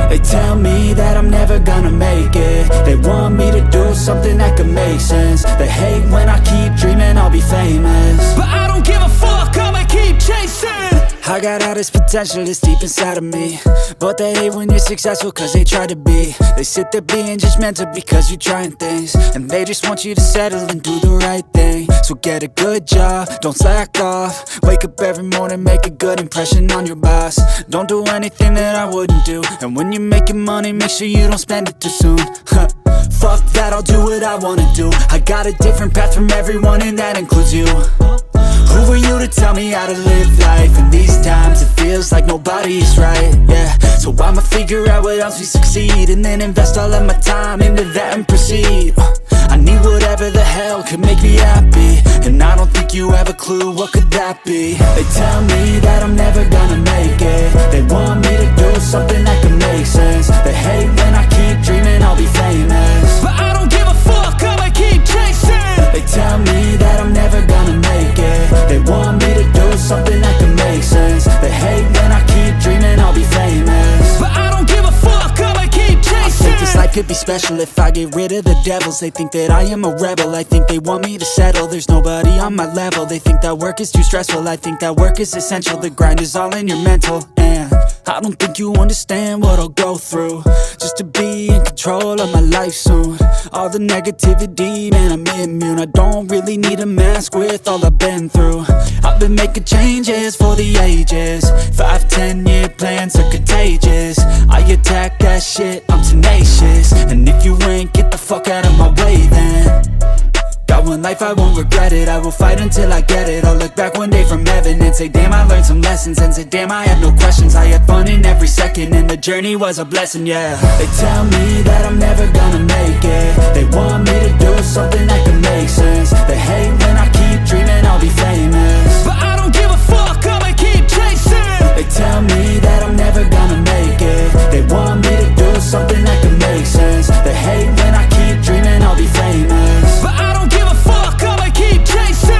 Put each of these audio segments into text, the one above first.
They tell me that I'm never gonna make it. They want me to do something that could make sense. They hate when I keep dreaming I'll be famous, but I don't give a fuck, I'ma keep chasing. I got all this potential that's deep inside of me, but they hate when you're successful cause they try to be. They sit there being judgmental because you're trying things, and they just want you to settle and do the right thing. So get a good job, don't slack off. Wake up every morning, make a good impression on your boss. Don't do anything that I wouldn't do, and when you're making money, make sure you don't spend it too soon. Fuck that, I'll do what I wanna do. I got a different path from everyone, and that includes you. Who are you to tell me how to live life? In these times it feels like nobody's right, yeah. So I'ma figure out what else we succeed, and then invest all of my time into that and proceed. I need whatever the hell could make me happy, and I don't think you have a clue what could that be. They tell me that I'm never gonna make it. They want me to do something that could make sense. They hate when I keep dreaming I'll be famous, but I don't give a fuck, I'ma keep chasing. They tell me that I'm never gonna make it. They want me to do something that can make sense. They hate when I keep dreaming I'll be famous, but I don't give a fuck, I'ma keep chasing. I think this life could be special if I get rid of the devils. They think that I am a rebel, I think they want me to settle. There's nobody on my level. They think that work is too stressful, I think that work is essential. The grind is all in your mental, and I don't think you understand what I'll go through just to be in control of my life soon. All the negativity, man, I'm immune. I don't really need a mask with all I've been through. I've been making changes for the ages. 5-10 year plans are contagious. I attack that shit, I'm tenacious. And if you ain't, get the fuck out of my way then. Got one life, I won't regret it. I will fight until I get it. I'll look back one day from heaven and say, damn, I learned some lessons. And say, damn, I had no questions. I had fun in every second, and the journey was a blessing, yeah. They tell me that I'm never gonna make it. They want me to do something that can make sense. They hate when I keep dreaming I'll be famous, but I don't give a fuck, I'ma keep chasing. They tell me that I'm never gonna make it. They want me to do something that can make sense. They hate when I keep dreaming I'll be famous, but I don't give a fuck, I'ma keep chasing.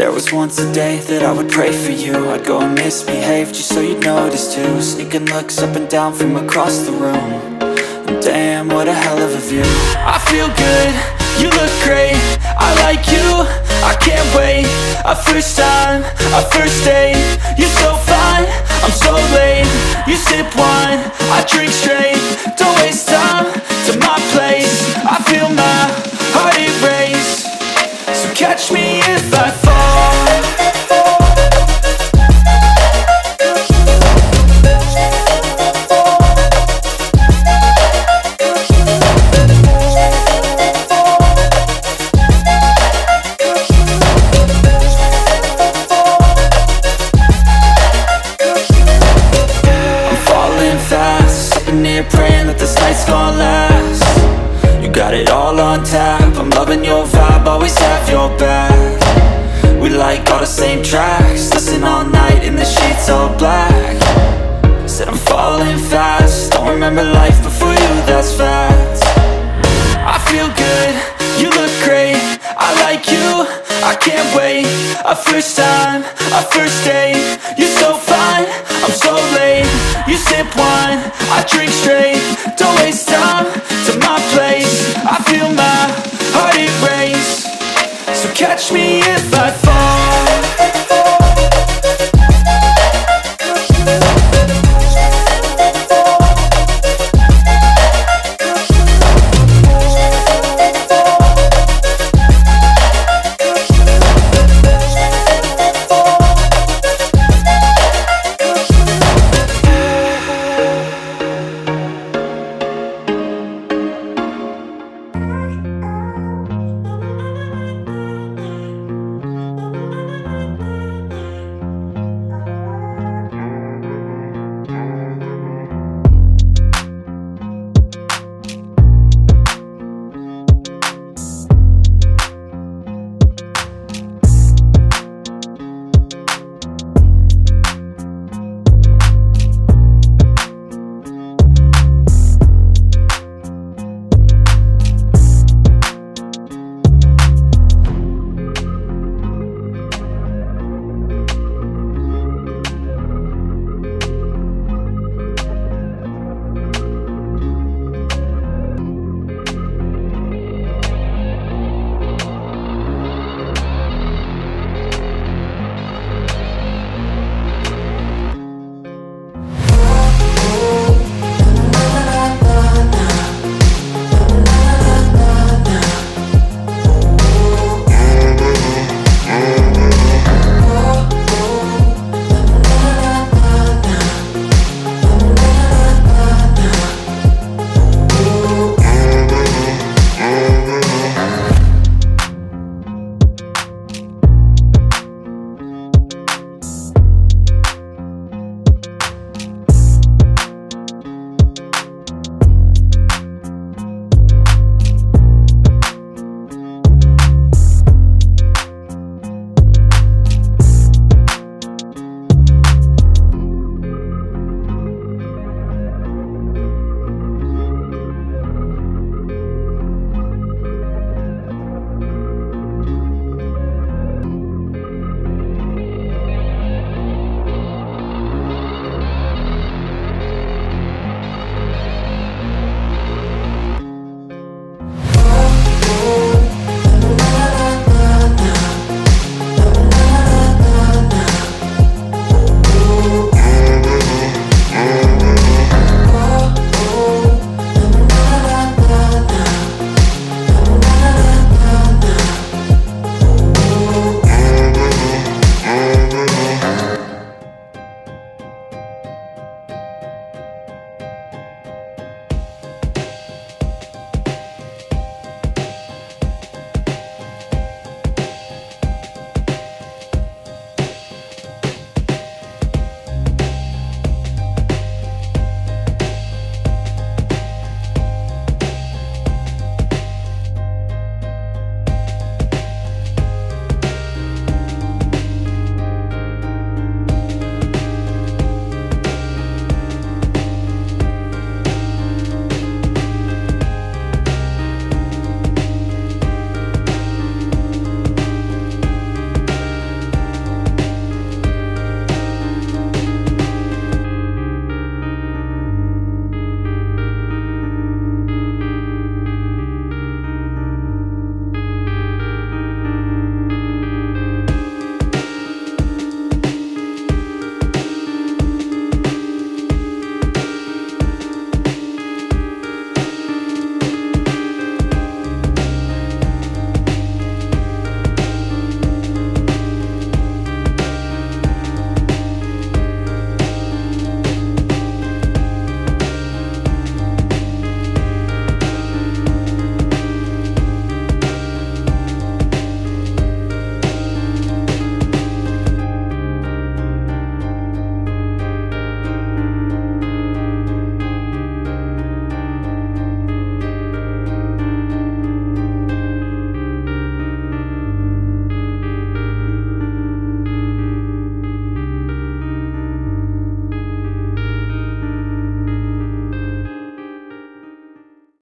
There was once a day that I would pray for you. I'd go and misbehave just so you'd notice too. Sneaking looks up and down from across the room. And damn, what a hell of a view. I feel good, you look great, I like you, I can't wait. A first time, a first date, you're so fine, I'm so late. You sip wine, I drink straight, don't waste time to my place. I feel my heart erase, so catch me if I fall. Praying that this night's gonna last. You got it all on tap, I'm loving your vibe, always have your back. We like all the same tracks, listen all night in the sheets all black. Said I'm falling fast, don't remember life before you, that's fact. I feel good, you look great, I like you, I can't wait. A first time, a first date, you're so fine, I'm so late. You sip wine, I drink straight, don't waste time to my place. I feel my heart erase, so catch me if I fall.